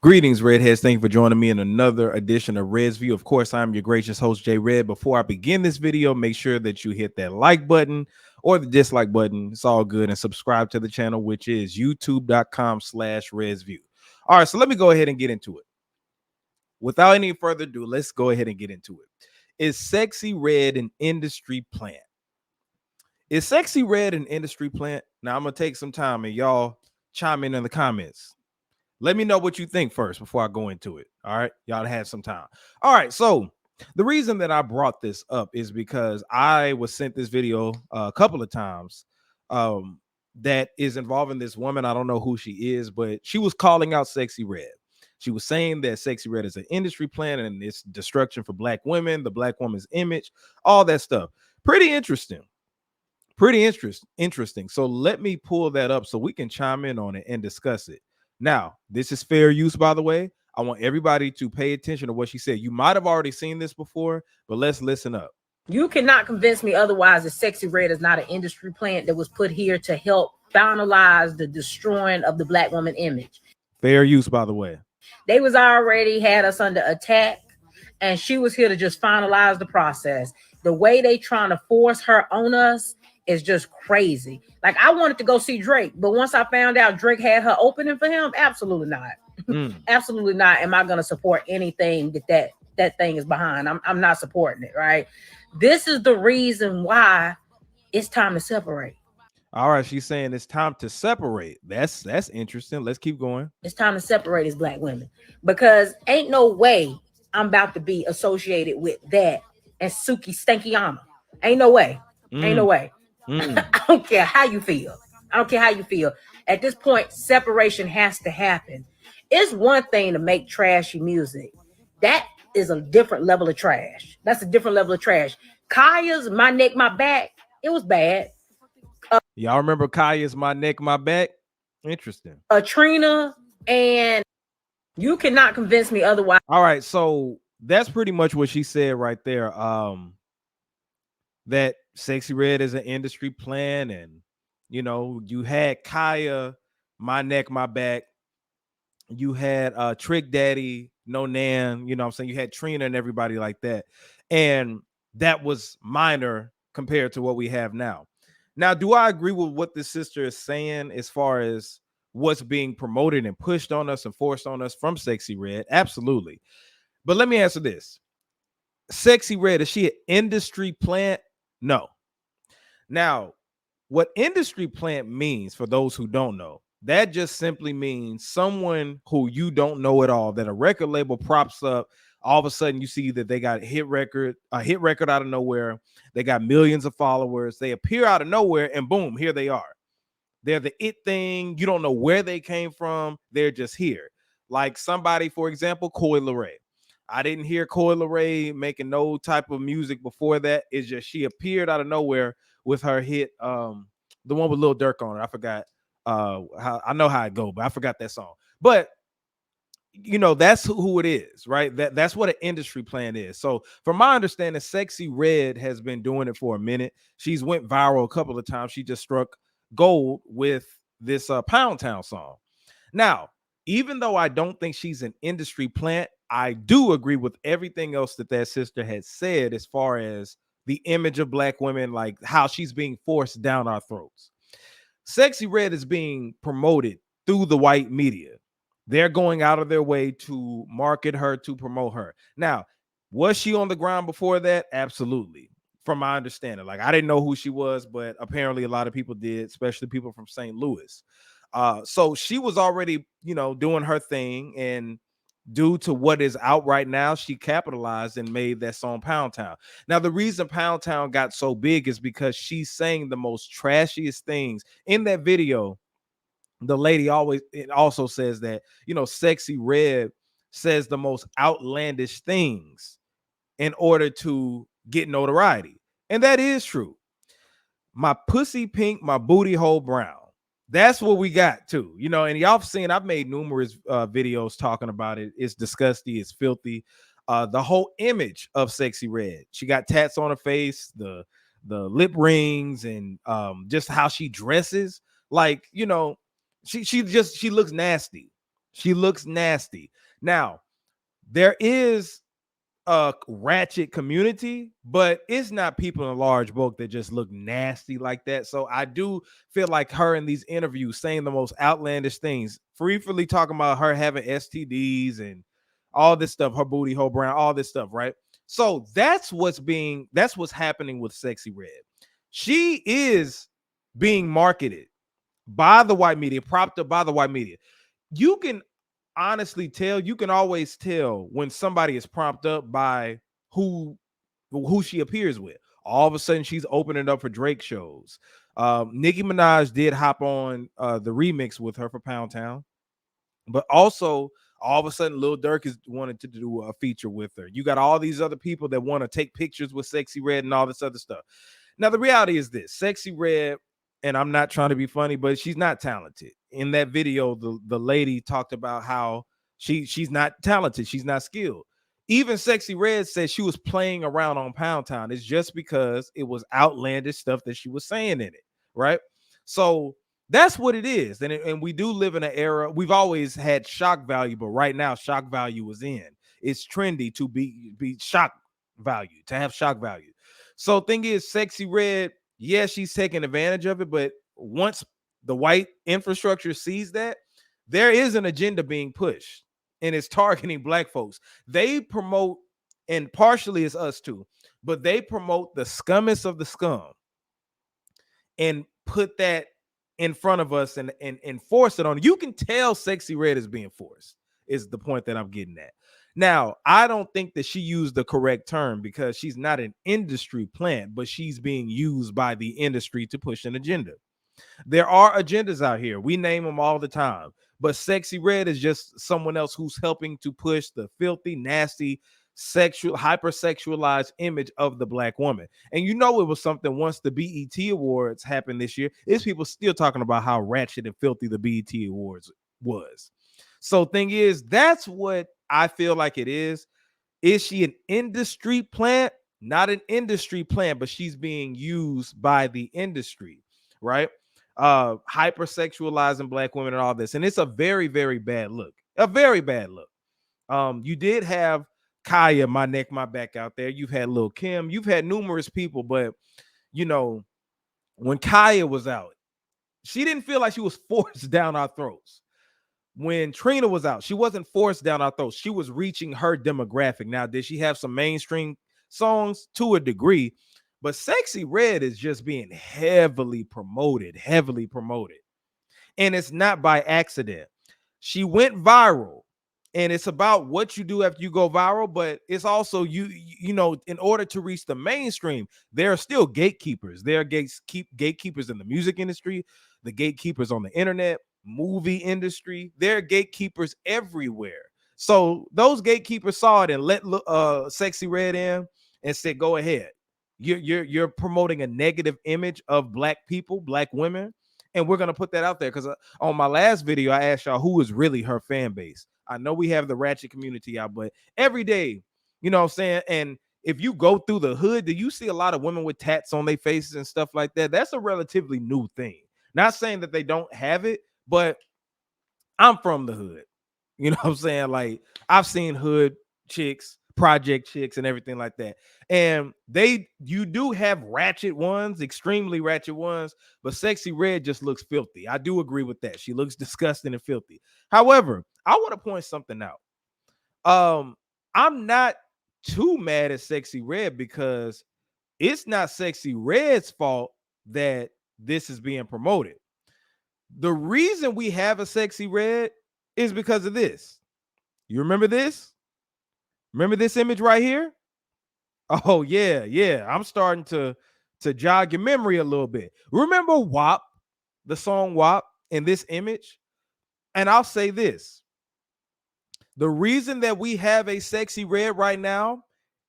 Greetings, Redheads. Thank you for joining me in another edition of Red's View. Of course, I'm your gracious host, Jay Red. Before I begin this video, make sure that you hit that like button or the dislike button. It's all good. And subscribe to the channel, which is youtube.com/Red's View. All right, so let me go ahead and get into it. Without any further ado, let's go ahead and get into it. Is Sexyy Red an industry plant? Is Sexyy Red an industry plant? Now, I'm going to take some time and y'all chime in the comments. Let me know what you think first before I go into it. All right. Y'all have some time. All right. So the reason that I brought this up is because I was sent this video a couple of times that is involving this woman. I don't know who she is, but she was calling out Sexyy Red. She was saying that Sexyy Red is an industry plant and it's destruction for black women, the black woman's image, all that stuff. Pretty interesting. Pretty interesting. So let me pull that up so we can chime in on it and discuss it. Now, this is fair use, by the way. I want everybody to pay attention to what she said. You might have already seen this before, but let's listen up. You cannot convince me otherwise that Sexyy Red is not an industry plant that was put here to help finalize the destroying of the black woman image. Fair use, by the way. They was already had us under attack, and she was here to just finalize the process. The way they trying to force her on us is just crazy. Like, I wanted to go see Drake, but once I found out Drake had her opening for him, absolutely not. Absolutely not. Am I going to support anything that thing is behind? I'm not supporting it, right? This is the reason why it's time to separate. All right, she's saying it's time to separate. That's interesting. Let's keep going. It's time to separate as black women, because ain't no way I'm about to be associated with that and Suki Stankiana. Ain't no way. Ain't no way. I don't care how you feel. I don't care how you feel. At this point, separation has to happen. It's one thing to make trashy music. That is a different level of trash. That's a different level of trash. Kaya's My Neck, My Back, it was bad. Y'all remember Kaya's My Neck, My Back? Interesting. Trina, and you cannot convince me otherwise. All right, so that's pretty much what she said right there. That Sexyy Red is an industry plan, and you had Kaya, My Neck, My Back. You had Trick Daddy, No Nan, you know what I'm saying? You had Trina and everybody like that. And that was minor compared to what we have now. Now, do I agree with what this sister is saying as far as what's being promoted and pushed on us and forced on us from Sexyy Red? Absolutely. But let me answer this. Sexyy Red, is she an industry plant? No. Now, what industry plant means, for those who don't know, that just simply means someone who you don't know at all, that a record label props up. All of a sudden, you see that they got a hit record out of nowhere. They got millions of followers. They appear out of nowhere, and boom, here they are. They're the it thing. You don't know where they came from. They're just here. Like somebody, for example, Coi Leray. I didn't hear Coi Leray making no type of music before that. It's just she appeared out of nowhere with her hit, the one with Lil Durk on it. I forgot I know how it go, but I forgot that song. But that's who it is, right? That's what an industry plan is. So from my understanding, Sexyy Red has been doing it for a minute. She's went viral a couple of times. She just struck gold with this Pound Town song. Now, even though I don't think she's an industry plant, I do agree with everything else that sister had said as far as the image of black women, like how she's being forced down our throats. Sexyy Red is being promoted through the white media. They're going out of their way to market her, to promote her. Now, was she on the ground before that? Absolutely. From my understanding, like I didn't know who she was, but apparently a lot of people did, especially people from St. Louis. So she was already, doing her thing, and due to what is out right now, she capitalized and made that song Pound Town. Now, the reason Pound Town got so big is because she's saying the most trashiest things in that video. The lady also says that, Sexyy Red says the most outlandish things in order to get notoriety. And that is true. My pussy pink, my booty hole brown. That's what we got too, and y'all have seen, I've made numerous videos talking about it. It's disgusting. It's filthy. The whole image of Sexyy Red. She got tats on her face, the lip rings, and just how she dresses. Like, she looks nasty. She looks nasty. Now, there is a ratchet community, but it's not people in large bulk that just look nasty like that. So I do feel like her in these interviews saying the most outlandish things, freely talking about her having STDs and all this stuff, her booty hole brown, all this stuff, right? So that's what's happening with Sexyy Red. She is being marketed by the white media, propped up by the white media. You can honestly tell, you can always tell when somebody is propped up by who she appears with. All of a sudden, she's opening up for Drake shows. Nicki Minaj did hop on the remix with her for Pound Town, but also all of a sudden, Lil Durk is wanted to do a feature with her. You got all these other people that want to take pictures with Sexyy Red and all this other stuff. Now, the reality is this: Sexyy Red, and I'm not trying to be funny, but she's not talented. In that video, the lady talked about how she's not talented, she's not skilled. Even Sexyy Red said she was playing around on Pound Town. It's just because it was outlandish stuff that she was saying in it, right? So that's what it is. And we do live in an era. We've always had shock value, but right now, shock value is in. It's trendy to be shock value, to have shock value. So thing is, Sexyy Red, yeah, she's taking advantage of it, but once the white infrastructure sees that, there is an agenda being pushed, and it's targeting black folks. They promote, and partially it's us too, but they promote the scummest of the scum and put that in front of us and force it on. You can tell Sexyy Red is being forced, is the point that I'm getting at. Now, I don't think that she used the correct term because she's not an industry plant, but she's being used by the industry to push an agenda. There are agendas out here. We name them all the time. But Sexyy Red is just someone else who's helping to push the filthy, nasty, sexual, hypersexualized image of the black woman. And you know it was something once the BET Awards happened this year. Is people still talking about how ratchet and filthy the BET Awards was. So thing is, that's what I feel like it is. Is she an industry plant? Not an industry plant, but she's being used by the industry, right? Hypersexualizing black women and all this. And it's a very, very bad look. A very bad look. You did have Kaya, My Neck, My Back out there. You've had Lil Kim. You've had numerous people, but you know, when Kaya was out, she didn't feel like she was forced down our throats. When Trina was out, she wasn't forced down our throats. She was reaching her demographic. Now, did she have some mainstream songs? To a degree, but Sexyy Red is just being heavily promoted, and it's not by accident. She went viral, and it's about what you do after you go viral, but it's also you know, in order to reach the mainstream, there are still gatekeepers. There are gatekeepers in the music industry, the gatekeepers on the internet, movie industry. There are gatekeepers everywhere. So those gatekeepers saw it and let Sexyy Red in and said, "Go ahead. You're promoting a negative image of black people, black women, and we're gonna put that out there." Because on my last video, I asked y'all who is really her fan base. I know we have the ratchet community out, but every day, you know what I'm saying? And if you go through the hood, do you see a lot of women with tats on their faces and stuff like that? That's a relatively new thing. Not saying that they don't have it, but I'm from the hood. You know what I'm saying? Like, I've seen hood chicks, project chicks, and everything like that. And you do have ratchet ones, extremely ratchet ones, but Sexyy Red just looks filthy. I do agree with that. She looks disgusting and filthy. However, I want to point something out. I'm not too mad at Sexyy Red because it's not Sexyy Red's fault that this is being promoted. The reason we have a Sexyy Red is because of this. You remember this? Remember this image right here? Oh yeah. I'm starting to jog your memory a little bit. Remember WAP, the song WAP, in this image? And I'll say this. The reason that we have a Sexyy Red right now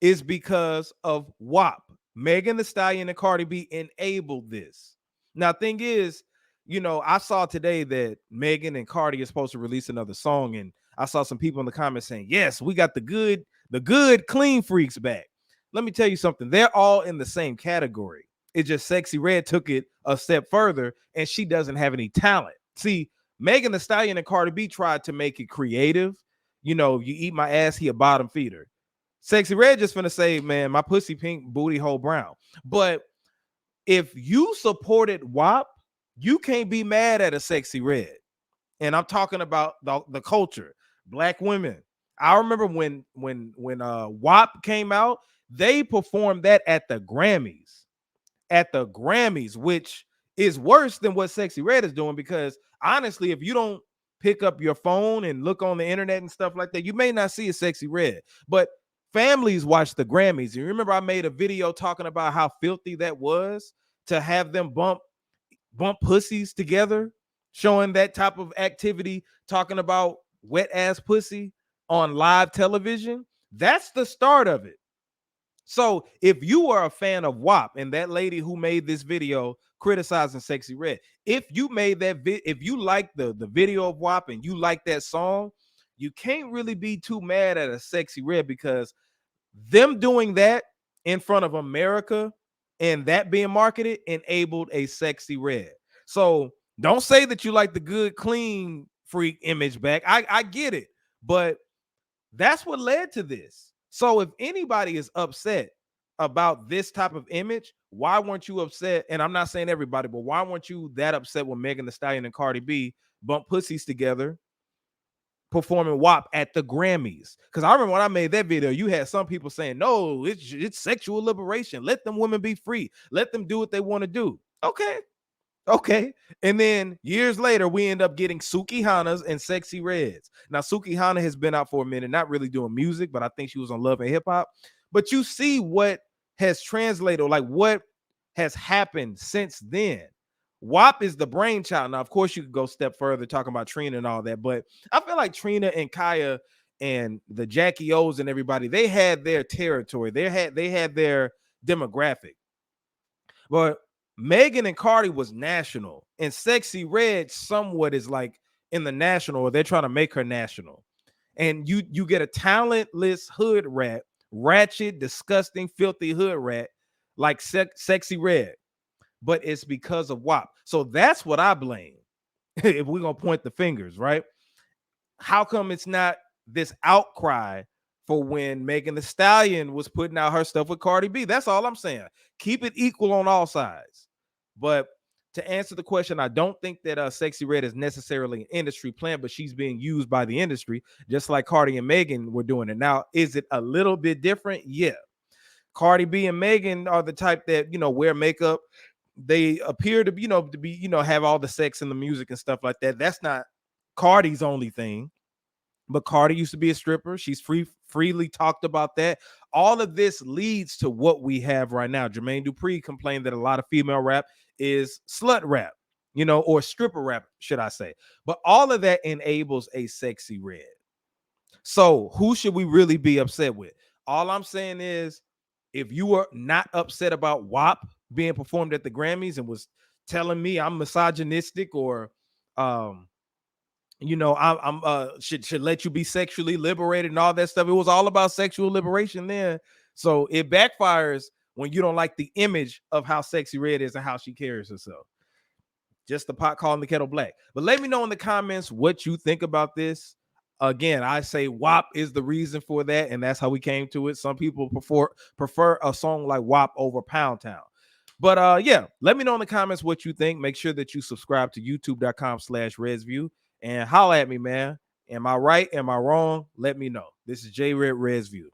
is because of WAP. Megan Thee Stallion and Cardi B enabled this. Now, thing is, you know, I saw today that Megan and Cardi are supposed to release another song, and I saw some people in the comments saying, "Yes, we got the good clean freaks back." Let me tell you something. They're all in the same category. It's just Sexyy Red took it a step further, and she doesn't have any talent. See, Megan Thee Stallion and Cardi B tried to make it creative. You know, you eat my ass, he a bottom feeder. Sexyy Red just finna say, man, my pussy pink, booty hole brown. But if you supported WAP, you can't be mad at a Sexyy Red. And I'm talking about the culture, black women. I remember when WAP came out, they performed that at the Grammys. At the Grammys, which is worse than what Sexyy Red is doing, because honestly, if you don't pick up your phone and look on the internet and stuff like that, you may not see a Sexyy Red. But families watch the Grammys. You remember I made a video talking about how filthy that was to have them bump pussies together, showing that type of activity, talking about wet ass pussy on live television. That's the start of it. So if you are a fan of WAP and that lady who made this video criticizing Sexyy Red, if you made that if you like the video of WAP and you like that song, you can't really be too mad at a Sexyy Red, because them doing that in front of America and that being marketed enabled a Sexyy Red. So don't say that you like the good, clean freak image back. I get it, but that's what led to this. So if anybody is upset about this type of image, why weren't you upset? And I'm not saying everybody, but why weren't you that upset when Megan Thee Stallion and Cardi B bumped pussies together performing WAP at the Grammys? Because I remember when I made that video, you had some people saying, no, it's sexual liberation. Let them women be free. Let them do what they want to do. Okay. And then years later, we end up getting Sukihanas and Sexyy Reds. Now, Sukihana has been out for a minute, not really doing music, but I think she was on Love and Hip Hop. But you see what has translated, or like what has happened since then. WAP is the brainchild. Now, of course, you could go a step further talking about Trina and all that, but I feel like Trina and Kaya and the Jackie O's and everybody, they had their territory. They had their demographic. But Megan and Cardi was national, and Sexyy Red somewhat is like in the national, or they're trying to make her national. And you get a talentless hood rat, ratchet, disgusting, filthy hood rat like Sexyy Red, but it's because of WAP. So that's what I blame. If we're gonna point the fingers, right? How come it's not this outcry for when Megan Thee Stallion was putting out her stuff with Cardi B? That's all I'm saying. Keep it equal on all sides. But to answer the question, I don't think that Sexyy Red is necessarily an industry plant, but she's being used by the industry, just like Cardi and Megan were doing it. Now, is it a little bit different? Yeah. Cardi B and Megan are the type that, wear makeup. They appear to, have all the sex and the music and stuff like that. That's not Cardi's only thing. But Cardi used to be a stripper. She's freely talked about that. All of this leads to what we have right now. Jermaine Dupri complained that a lot of female rap is slut rap, or stripper rap, should I say. But all of that enables a Sexyy Red. So who should we really be upset with? All I'm saying is, if you were not upset about WAP being performed at the Grammys and was telling me I'm misogynistic, or I'm should let you be sexually liberated and all that stuff. It was all about sexual liberation then. So it backfires when you don't like the image of how Sexyy Red is and how she carries herself. Just the pot calling the kettle black. But let me know in the comments what you think about this. Again, I say WAP is the reason for that, and that's how we came to it. Some people prefer a song like WAP over Pound Town. But yeah, let me know in the comments what you think. Make sure that you subscribe to youtube.com/ResView and holla at me, man. Am I right? Am I wrong? Let me know. This is J Red ResView.